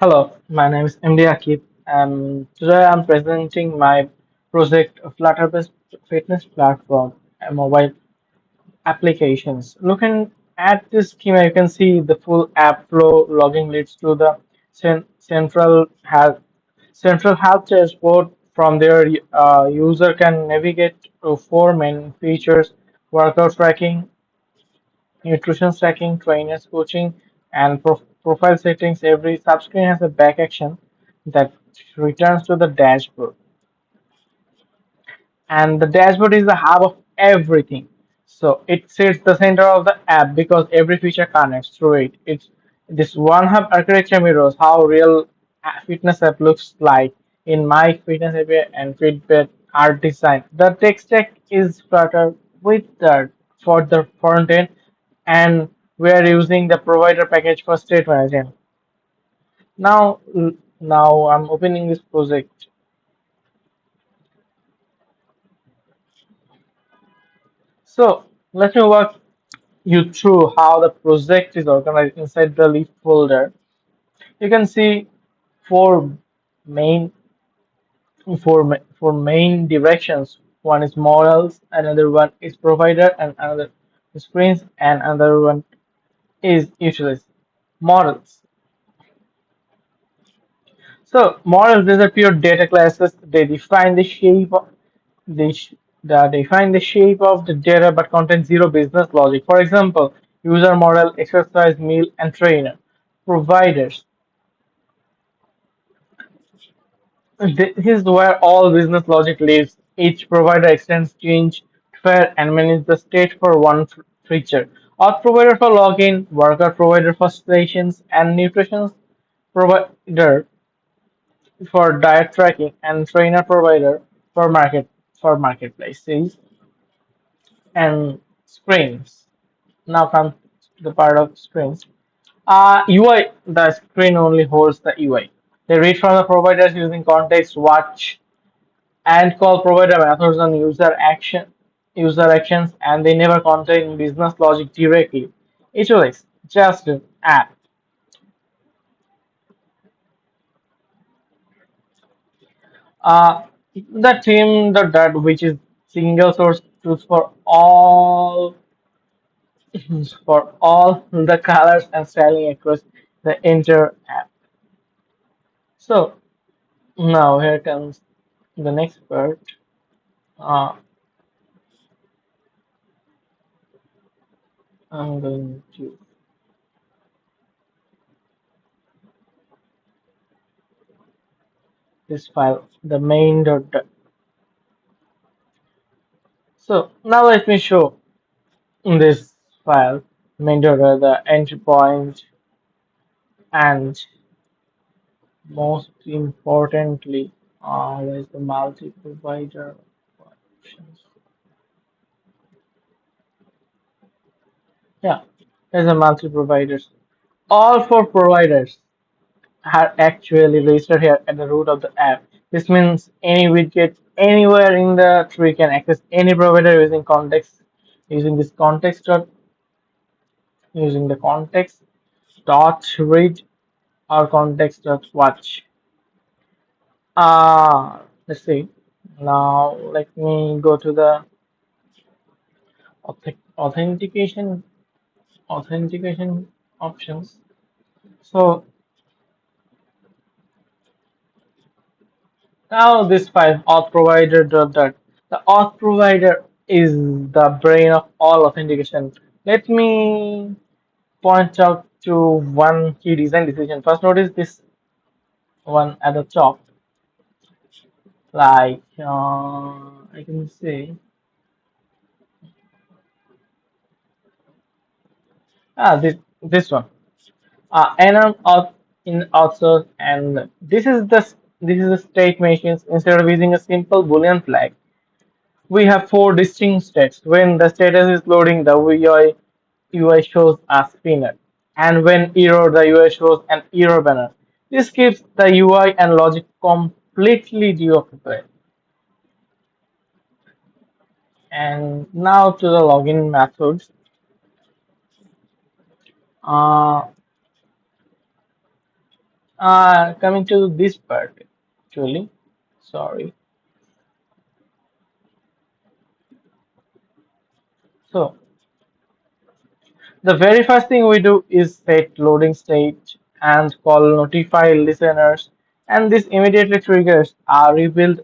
Hello, my name is MD Akib, and today I'm presenting my project Flutter-based fitness platform and mobile applications. Looking at this schema, you can see the full app flow logging leads to the central health dashboard. From there, user can navigate to four main features: workout tracking, nutrition tracking, trainers coaching, and profile settings. Every subscreen has a back action that returns to the dashboard. And the dashboard is the hub of everything. So it sits the center of the app because every feature connects through it. It's this one hub architecture mirrors how real fitness app looks like in my fitness app and Fitbit are designed. The tech stack is Flutter with the for the front end, and we are using the provider package for state management. Now, now I'm opening this project. So let me walk you through how the project is organized inside the leaf folder. You can see four main four main directions. One is models, another one is provider, and another is screens, and another one is utilities. Models. So models, these are pure data classes. They define the shape of they, sh- they define the shape of the data but contain zero business logic. For example, user model, exercise, meal, and trainer. Providers. This is where all business logic lives. Each provider extends change, fair, and manages the state for one feature. Auth provider for login, worker provider for stations, and nutrition provider for diet tracking, and trainer provider for marketplaces and screens. Now comes the part of screens. UI, the screen only holds the UI. They read from the providers using context, watch, and call provider methods on user actions, and they never contain business logic directly. It is just an app. Uh, the team the that which is single source truth for all the colors and styling across the entire app. So now here comes the next part. Uh, I'm going to this file, the main dot. So now let me show this file, main dot, the entry point, and most importantly, there's the multi-provider options. Yeah, there's a multi-providers. All four providers are actually registered here at the root of the app. This means any widget anywhere in the tree can access any provider using this using the context dot read or context dot watch. Let's see. Now let me go to the authentication options. So now this file auth provider dot dot. The auth provider is the brain of all authentication. Let me point out to one key design decision. First, notice this one at the top. Like I can say, this one. Enum out in outsource, and this is the state machines. Instead of using a simple boolean flag, we have four distinct states. When the status is loading, the UI shows a spinner, and when error, the UI shows an error banner. This keeps the UI and logic completely deoccupied. And now to the login methods. Uh, Coming to this part, actually, sorry. So the very first thing we do is set loading state and call notify listeners, and this immediately triggers a rebuild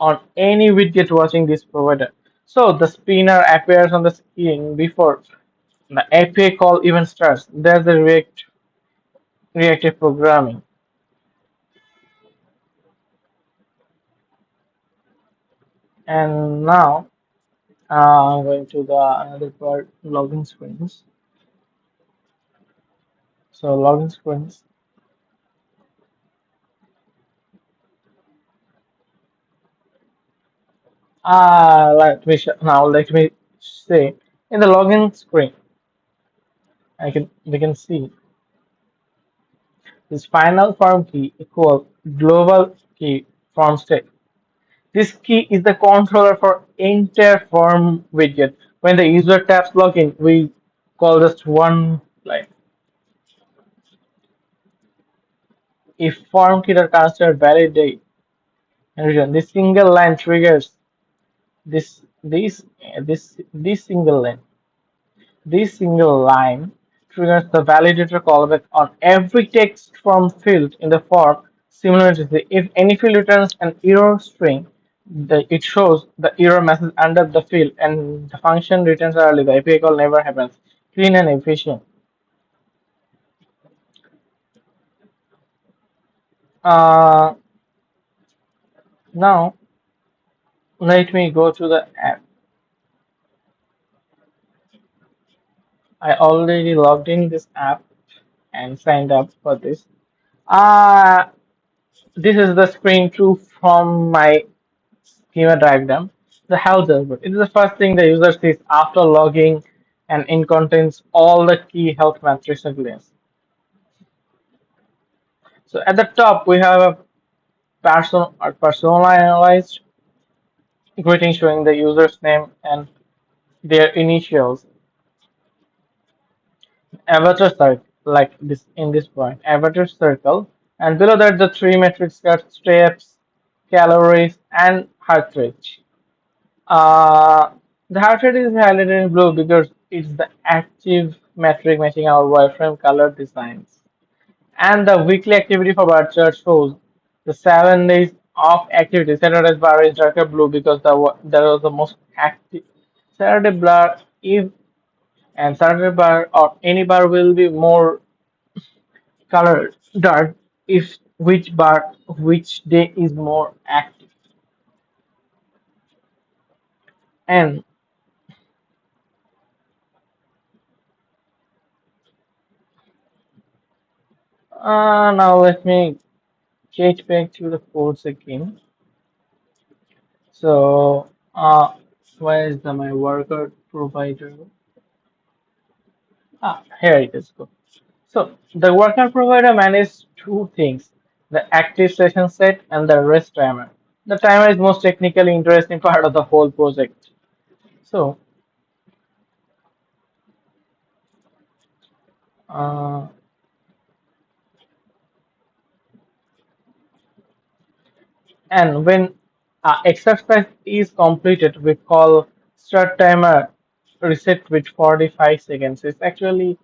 on any widget watching this provider. So the spinner appears on the screen before the API call even starts. There's the reactive programming. And now I'm going to the another part, login screens. So login screens. Let me say in the login screen, I can we can see this final form key equal global key form state. This key is the controller for entire form widget. When the user taps login, we call just one line. If form key are considered validate and return, this single line triggers this single line. This single line triggers the validator callback on every text form field in the form. Similarly, if any field returns an error string, it shows the error message under the field and the function returns early. The API call never happens. Clean and efficient. Uh, Now, let me go to the app. I already logged in this app and signed up for this. Uh, this is the screen two from my schema diagram. The health dashboard. It is the first thing the user sees after logging, and it contains all the key health metrics and glance. So at the top we have a personalized greeting showing the user's name and their initials. Avatar circle, like this in this point, avatar circle, and below that the three metrics got steps, calories, and heart rate. Uh, the heart rate is highlighted in blue because it's the active metric matching our wireframe color designs. And the weekly activity for bar chart shows the 7 days of activity. Saturday's bar is darker blue because that was the most active. Saturday bar if and Saturday bar or any bar will be more colored dark if which day is more active. And now let me get back to the codes again. So, where is my worker provider? Here it is. Good. So, the worker provider manages two things: the active session set and the rest timer. The timer is most technically interesting part of the whole project. So, uh, and when exercise is completed, we call start timer reset with 45 seconds. It's actually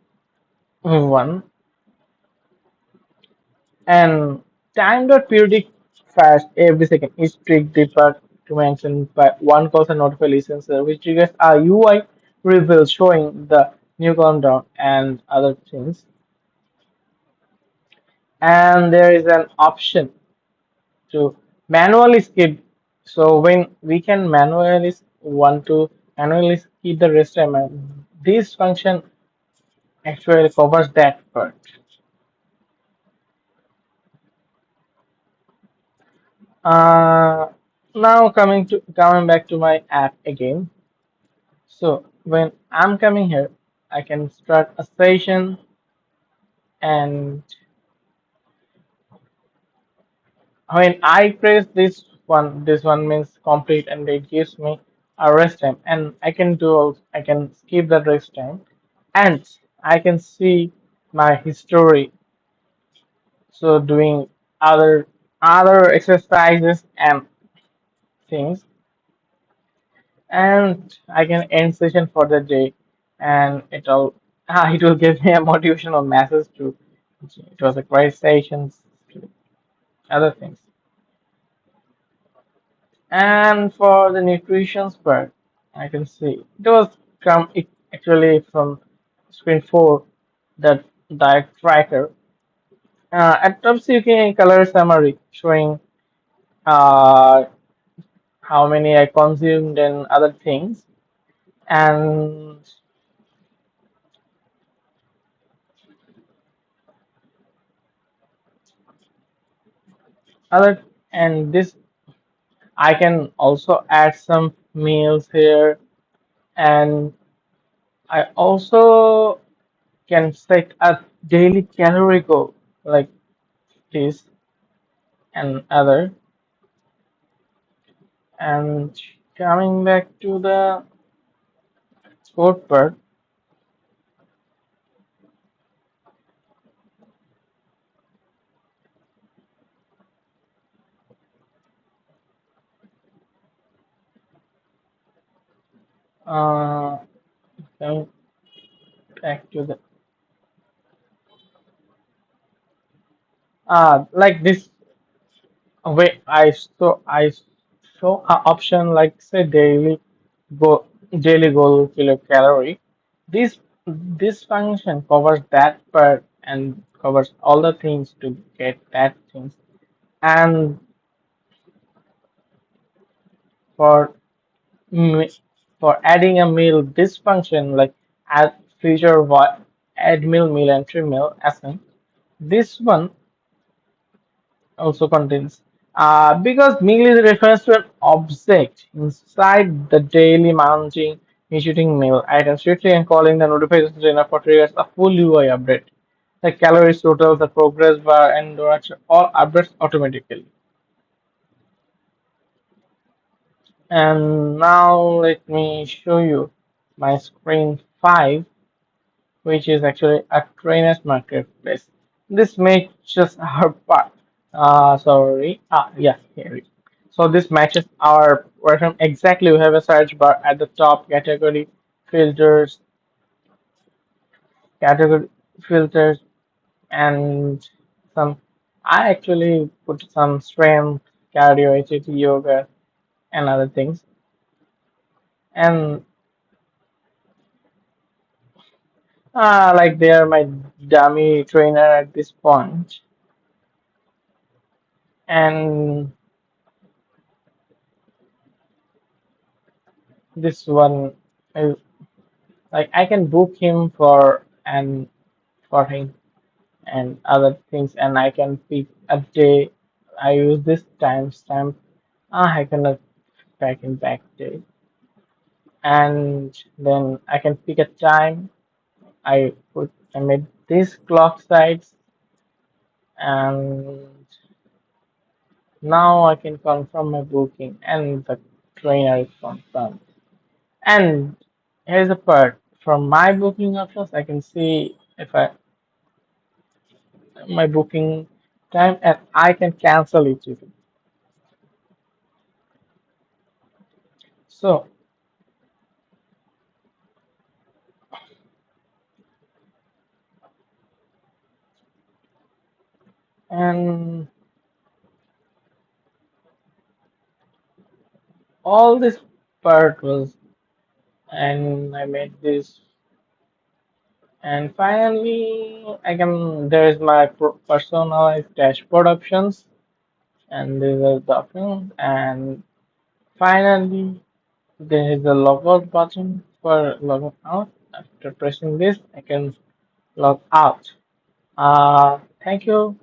one. And time.periodic fast every second is trick department by one cause and notify listener, which triggers a UI reveal showing the new countdown and other things. And there is an option to manually skip. So when we can manually want to manually skip the rest time, and this function actually covers that part. Uh, Now coming back to my app again. So when I'm coming here, I can start a session, and when I press this one means complete, and it gives me a rest time, and I can skip the rest time, and I can see my history So doing other exercises and things, and I can end session for the day, and it will give me a motivational message to. It was a great session, other things, and for the nutrition part, I can see it was come it actually from screen 4, that diet tracker. At top, you can color summary showing uh, how many I consumed and other things, and other and this I can also add some meals here, and I also can set a daily calorie goal like this and other. And coming back to the sport part, uh, coming back to the like this way, I show a option like say go daily goal kilocalorie. This this function covers that part and covers all the things to get that things. And for me- for adding a meal, this function like add feature what add meal entry meal async. This one also contains because meal is refers to an object inside the daily mounting issuing meal item strictly and calling the notifications enough for triggers a full UI update. The calories total, the progress bar, and direction all updates automatically. And now let me show you my screen 5, which is actually a trainers marketplace. This matches our part. Sorry. Yeah, here it is. So this matches our version exactly. We have a search bar at the top, filters, category filters, and some. I actually put some strength, cardio, HIIT, yoga, and other things. And like they are my dummy trainer at this point. And this one is like I can book him for him and other things, and I can pick a day. I use this timestamp. I cannot back in back day, and then I can pick a time. I made this clock sides, and now I can confirm my booking, and the trainer is confirmed. And here's the part. From my booking options, I can see if I my booking time, and I can cancel it even. So, and all this part was, and I made this, and finally, there is my personalized dashboard options, and these are the options, and finally, there is a logout button for logging out. After pressing this, I can log out. Thank you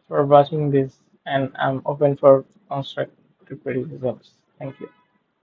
for watching this, and I'm open for constructive criticisms. Thank you.